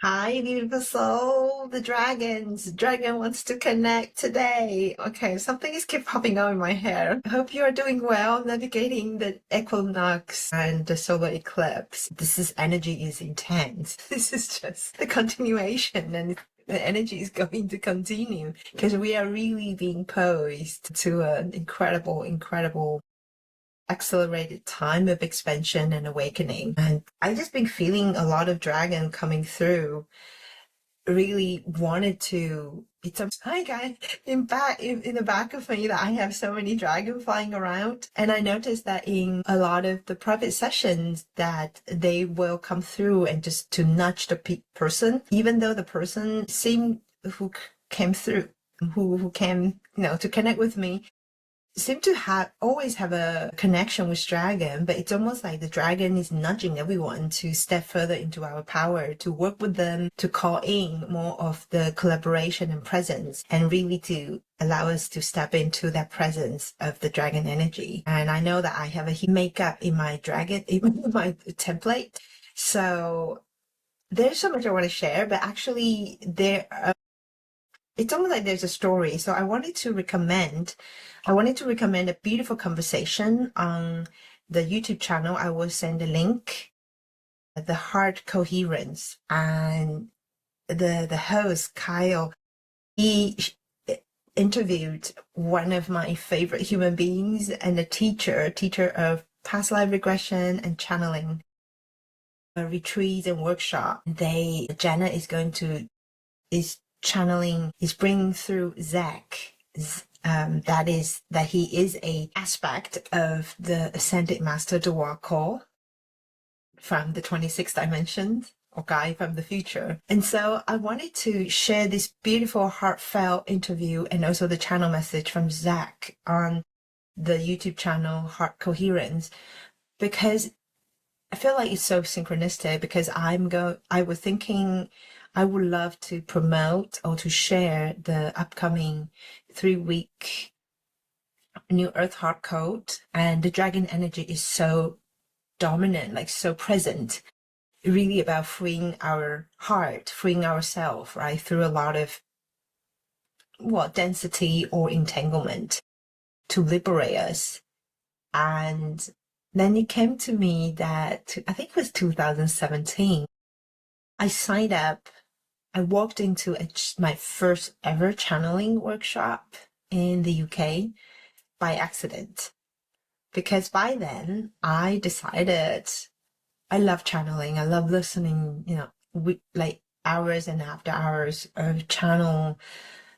Hi, beautiful soul. The dragons. Dragon wants to connect today. Okay, something is keep popping up in my hair. I hope you are doing well navigating the equinox and the solar eclipse. This energy is intense. This is just the continuation and the energy is going to continue because we are really being posed to an incredible accelerated time of expansion and awakening. And I just been feeling a lot of dragon coming through. Really wanted to. It's a hi guys in the back of me that I have so many dragon flying around, and I noticed that in a lot of the private sessions that they will come through and just to nudge the person, even though the person seemed who came through, who came to connect with me seem to have always have a connection with dragon, but it's almost like the dragon is nudging everyone to step further into our power, to work with them, to call in more of the collaboration and presence, and really to allow us to step into that presence of the dragon energy. And I know that I have a makeup in my dragon, in my template. So there's so much I want to share, but actually it's almost like there's a story. So I wanted to recommend a beautiful conversation on the YouTube channel. I will send a link, the Heart Coherence, and the host Kyle, he interviewed one of my favorite human beings and a teacher of past life regression and channeling retreats and workshop. Janet is bringing through Zac. That he is a aspect of the Ascended Master Djwal Khul from the 26th dimension, or guy from the future. And so I wanted to share this beautiful heartfelt interview and also the channel message from Zac on the YouTube channel Heart Coherence, because I feel like it's so synchronistic, because I was thinking I would love to promote or to share the upcoming 3-week New Earth Heart Code, and the dragon energy is so dominant, like so present, really about freeing our heart, freeing ourselves, right, through a lot of density or entanglement to liberate us. And then it came to me that I think it was 2017. I signed up. I walked into my first ever channeling workshop in the UK by accident, because by then I decided I love channeling. I love listening, like hours and after hours of channel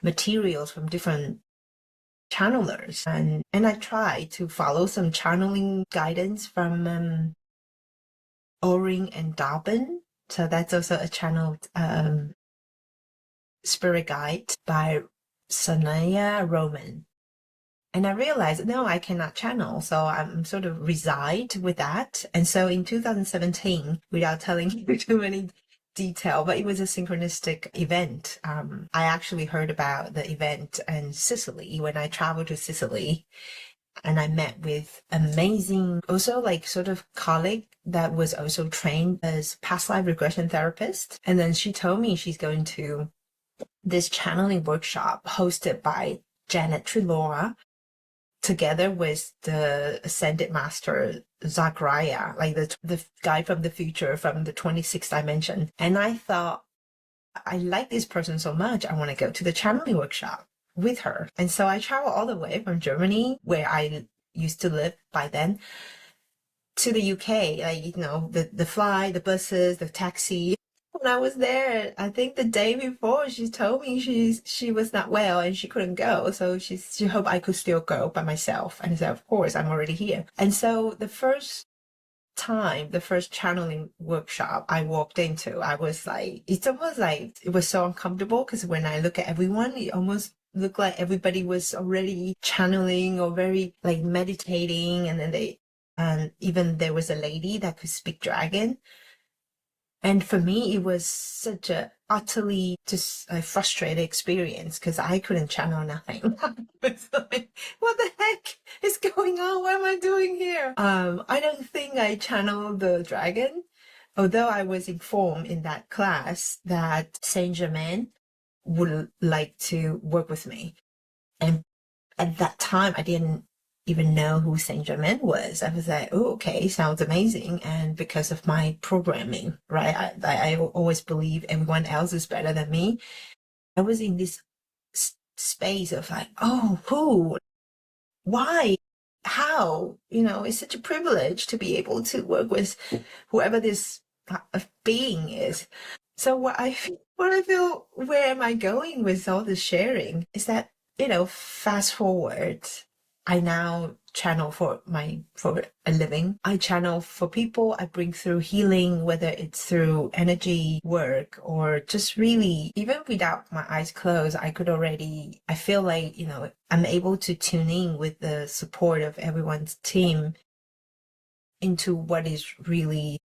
materials from different channelers, and I try to follow some channeling guidance from Orin and Dobbin. So that's also a channeled spirit guide by Sanaya Roman. And I realized, no, I cannot channel. So I'm sort of reside with that. And so in 2017, without telling you too many detail, but it was a synchronistic event. I actually heard about the event in Sicily when I traveled to Sicily. And I met with amazing, also like sort of colleague that was also trained as past life regression therapist. And then she told me she's going to this channeling workshop hosted by Janet and Zac, together with the Ascended Master Zac, like the guy from the future, from the 26th dimension. And I thought, I like this person so much, I want to go to the channeling workshop with her. And so I traveled all the way from Germany, where I used to live by then, to the UK, like, the flight, the buses, the taxi. When I was there, I think the day before, she told me she was not well and she couldn't go. So she hoped I could still go by myself. And I said, of course, I'm already here. And so the first channeling workshop I walked into, I was like, it's almost like it was so uncomfortable, because when I look at everyone, it almost looked like everybody was already channeling or very like meditating. And then even there was a lady that could speak dragon. And for me, it was such a utterly just a frustrated experience, because I couldn't channel nothing. It's like, what the heck is going on? What am I doing here? I don't think I channeled the dragon, although I was informed in that class that Saint Germain would like to work with me. And at that time, I didn't even know who Saint Germain was. I was like, oh, okay, sounds amazing. And because of my programming, right, I always believe everyone else is better than me. I was in this space of like, oh, who, why, how, it's such a privilege to be able to work with whoever this being is. So what I feel, where am I going with all this sharing is that, fast forward, I now channel for a living. I channel for people. I bring through healing, whether it's through energy work or just really, even without my eyes closed, I feel like, I'm able to tune in with the support of everyone's team into what is really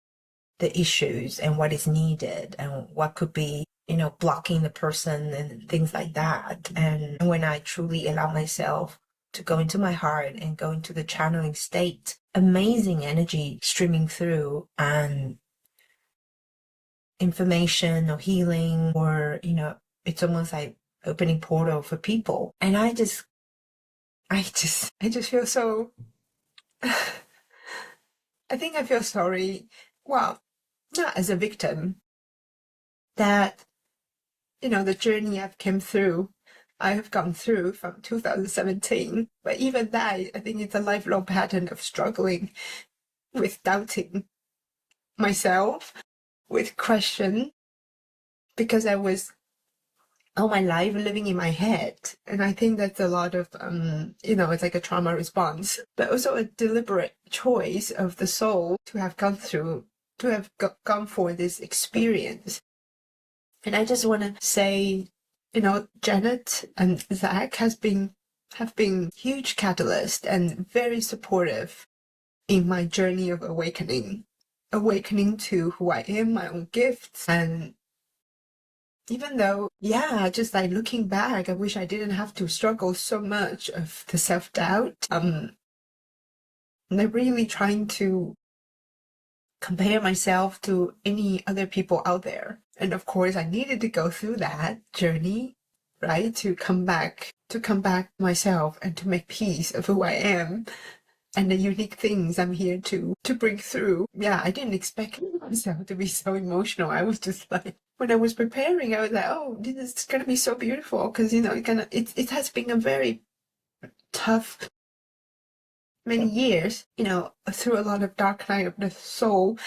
the issues and what is needed and what could be, blocking the person and things like that. And when I truly allow myself to go into my heart and go into the channeling state, amazing energy streaming through and information or healing or, it's almost like opening portal for people. And I just feel so, I think I feel sorry. Well, not as a victim, that, the journey I have gone through from 2017. But even that, I think it's a lifelong pattern of struggling with doubting myself, with question, because I was all my life living in my head. And I think that's a lot of, it's like a trauma response, but also a deliberate choice of the soul to have gone for this experience. And I just want to say, Janet and Zac have been huge catalyst and very supportive in my journey of awakening to who I am, my own gifts. And even though, just like looking back, I wish I didn't have to struggle so much of the self-doubt. And I'm really trying to compare myself to any other people out there. And of course, I needed to go through that journey, right? To come back myself and to make peace of who I am and the unique things I'm here to bring through. Yeah, I didn't expect myself to be so emotional. I was just like, when I was preparing, I was like, oh, this is going to be so beautiful. Because, it has been a very tough many years, through a lot of dark night of the soul.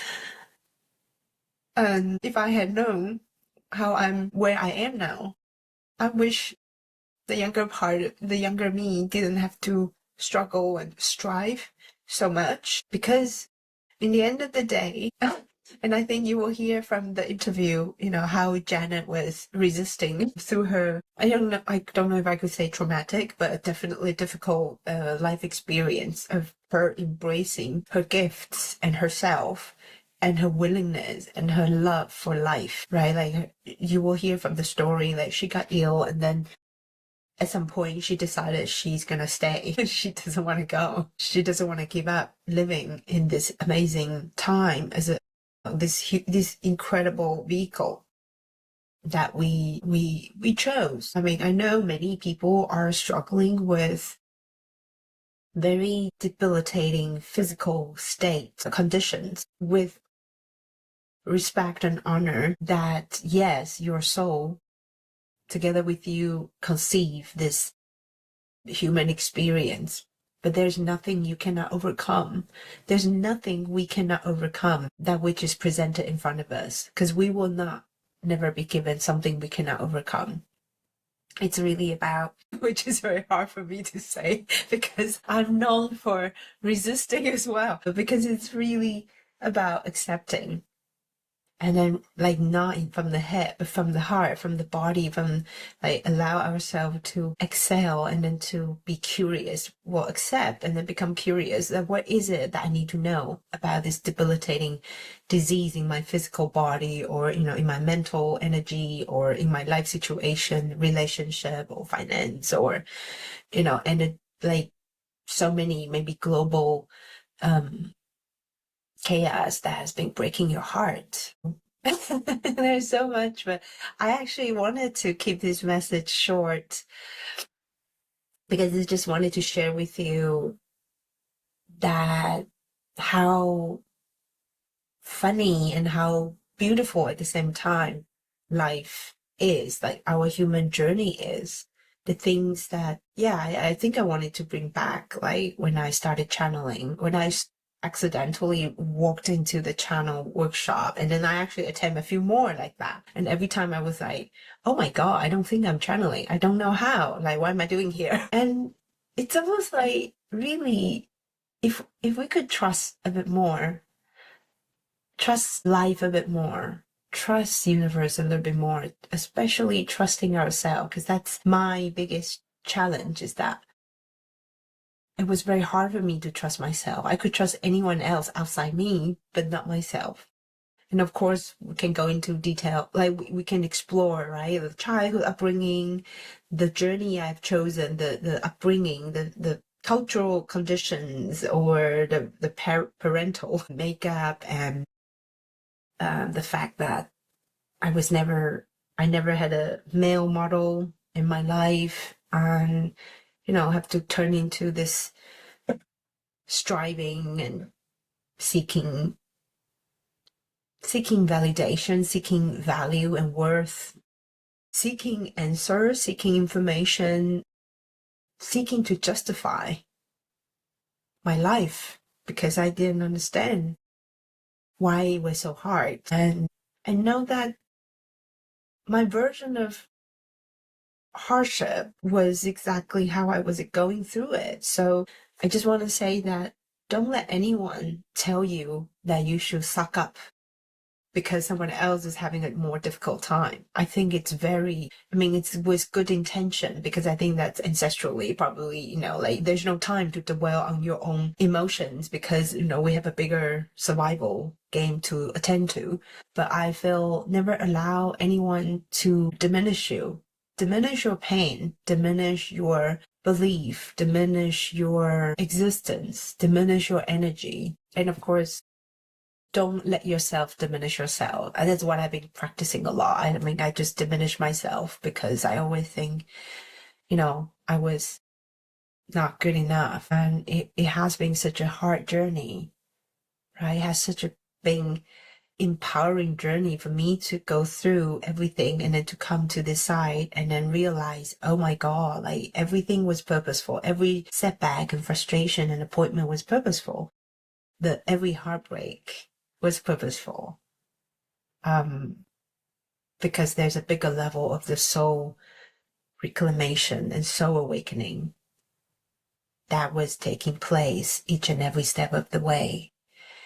And if I had known how I'm where I am now, I wish the younger me didn't have to struggle and strive so much, because in the end of the day, and I think you will hear from the interview, how Janet was resisting through her, I don't know if I could say traumatic, but definitely difficult life experience of her embracing her gifts and herself and her willingness and her love for life, right? Like, you will hear from the story, like, she got ill and then at some point she decided she's gonna stay. She doesn't want to go. She doesn't want to give up living in this amazing time as this incredible vehicle that we chose. I mean, I know many people are struggling with very debilitating physical states, conditions, with respect and honor that, yes, your soul, together with you, conceive this human experience. But there's nothing you cannot overcome. There's nothing we cannot overcome that which is presented in front of us, because we will never be given something we cannot overcome. It's really about, which is very hard for me to say because I'm known for resisting as well, but because it's really about accepting. And then, like, not from the head, but from the heart, from the body, from, like, allow ourselves to exhale and then to be curious. Well, accept and then become curious. Like, what is it that I need to know about this debilitating disease in my physical body, or, in my mental energy, or in my life situation, relationship, or finance, or, and it, like, so many maybe global chaos that has been breaking your heart. There's so much, but I actually wanted to keep this message short because I just wanted to share with you that how funny and how beautiful at the same time life is, like our human journey is. The things that, yeah, I think I wanted to bring back, like when I started channeling, when I accidentally walked into the channel workshop, and then I actually attend a few more like that. And every time I was like, oh my God, I don't think I'm channeling. I don't know how. Like, what am I doing here? And it's almost like, really, if we could trust a bit more, trust life a bit more, trust universe a little bit more, especially trusting ourselves, because that's my biggest challenge, is that it was very hard for me to trust myself. I could trust anyone else outside me, but not myself. And of course, we can go into detail, like we can explore, right? The childhood upbringing, the journey I've chosen, the upbringing, the cultural conditions, or the parental makeup, and the fact that I never had a male model in my life, and have to turn into this striving and seeking validation, seeking value and worth, seeking answers, seeking information, seeking to justify my life because I didn't understand why it was so hard. And I know that my version of hardship was exactly how I was going through it. So I just want to say that don't let anyone tell you that you should suck up because someone else is having a more difficult time. I think it's it's with good intention, because I think that's ancestrally probably, like there's no time to dwell on your own emotions because, we have a bigger survival game to attend to. But I feel never allow anyone to diminish you, diminish your pain, diminish your belief, diminish your existence, diminish your energy. And of course, don't let yourself diminish yourself. And that's what I've been practicing a lot. I just diminish myself because I always think, I was not good enough. And it has been such a hard journey, right? It has such a been empowering journey for me to go through everything and then to come to this side and then realize, oh my God, like everything was purposeful. Every setback and frustration and appointment was purposeful. Every heartbreak was purposeful. Because there's a bigger level of the soul reclamation and soul awakening that was taking place each and every step of the way.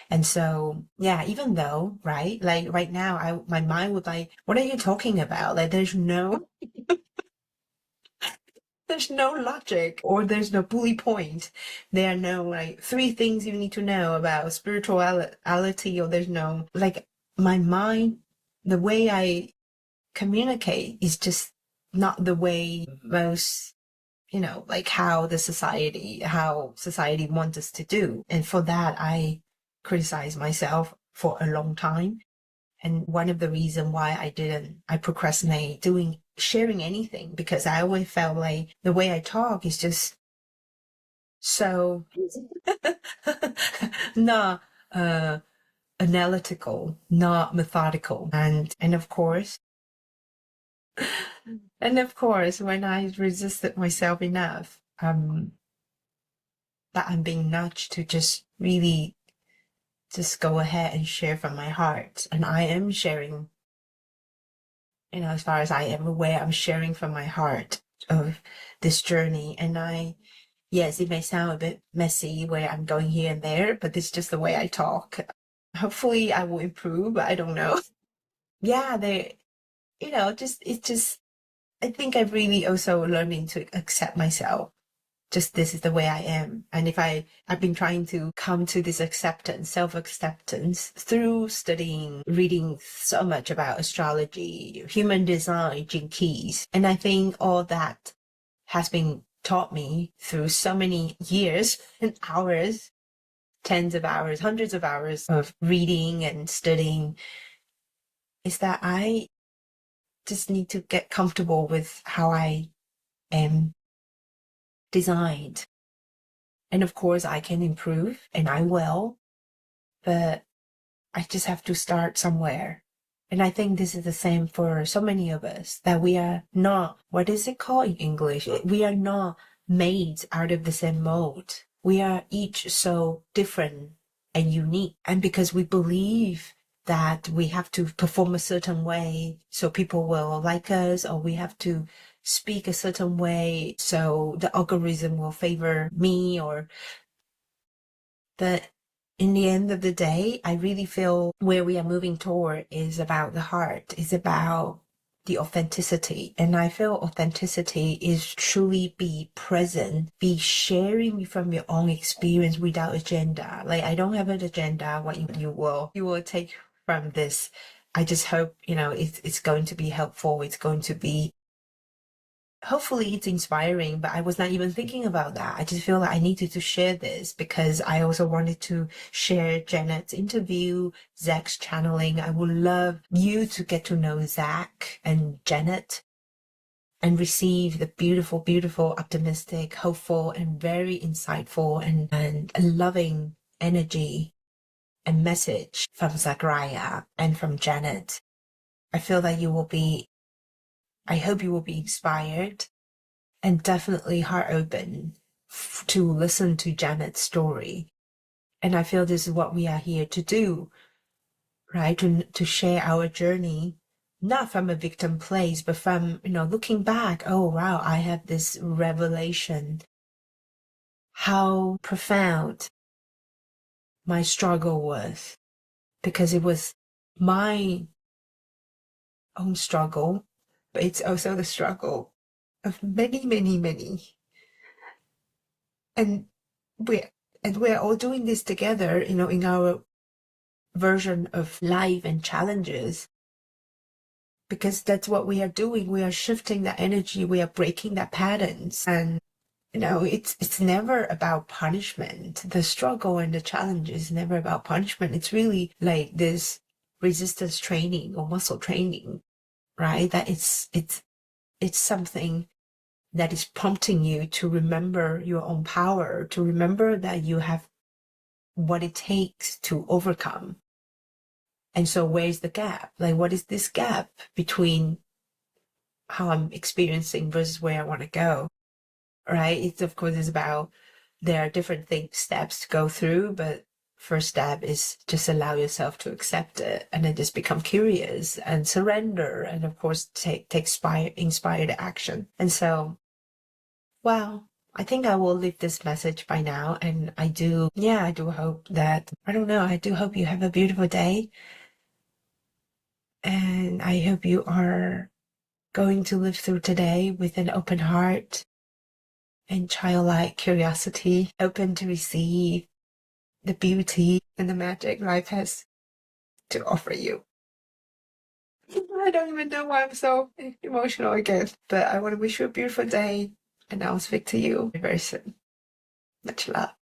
And so, yeah, even though, right, like right now, my mind would like, what are you talking about? Like there's no logic, or there's no bully point. There are no like 3 things you need to know about spirituality, or there's no, like, my mind, the way I communicate is just not the way most, like how society wants us to do. And for that, I criticize myself for a long time. And one of the reasons why I procrastinate sharing anything, because I always felt like the way I talk is just so not analytical, not methodical. And of course, when I resisted myself enough, that I'm being nudged to just really just go ahead and share from my heart. And I am sharing, as far as I am aware, I'm sharing from my heart of this journey. And yes, it may sound a bit messy where I'm going here and there, but it's just the way I talk. Hopefully I will improve, but I don't know. Yeah, I think I've really also learning to accept myself. Just this is the way I am. And I've been trying to come to this acceptance, self-acceptance, through reading so much about astrology, human design, gene keys. And I think all that has been taught me through so many years and hours tens of hours, hundreds of hours of reading and studying, is that I just need to get comfortable with how I am designed. And of course, I can improve, and I will, but I just have to start somewhere. And I think this is the same for so many of us, that we are not, what is it called in English? We are not made out of the same mold. We are each so different and unique. And because we believe that we have to perform a certain way so people will like us, or we have to speak a certain way so the algorithm will favor me, or but in the end of the day, I really feel where we are moving toward is about the heart, is about the authenticity. And I feel authenticity is truly be present, be sharing from your own experience without agenda. Like, I don't have an agenda. What you will take from this. I just hope, it's going to be helpful. It's going to be, hopefully it's inspiring, but I was not even thinking about that. I just feel like I needed to share this because I also wanted to share Janet's interview, Zac's channeling. I would love you to get to know Zac and Janet and receive the beautiful, beautiful, optimistic, hopeful, and very insightful and loving energy and message from Zachariah and from Janet. I feel that I hope you will be inspired and definitely heart open to listen to Janet's story. And I feel this is what we are here to do, right? To share our journey, not from a victim place, but from, looking back, oh, wow, I have this revelation. How profound my struggle was, because it was my own struggle, but it's also the struggle of many, many, many. And we're all doing this together, in our version of life and challenges, because that's what we are doing. We are shifting that energy. We are breaking that patterns. And, it's never about punishment. The struggle and the challenge is never about punishment. It's really like this resistance training or muscle training, right? That it's something that is prompting you to remember your own power, to remember that you have what it takes to overcome. And so where's the gap? Like, what is this gap between how I'm experiencing versus where I want to go, right? It's, of course, is about, there are different steps to go through, but first step is just allow yourself to accept it, and then just become curious and surrender, and of course take inspired action. And so, wow, I think I will leave this message by now. And I do hope that, I do hope you have a beautiful day. And I hope you are going to live through today with an open heart and childlike curiosity, open to receive the beauty and the magic life has to offer you. I don't even know why I'm so emotional again, but I want to wish you a beautiful day, and I'll speak to you very soon. Much love.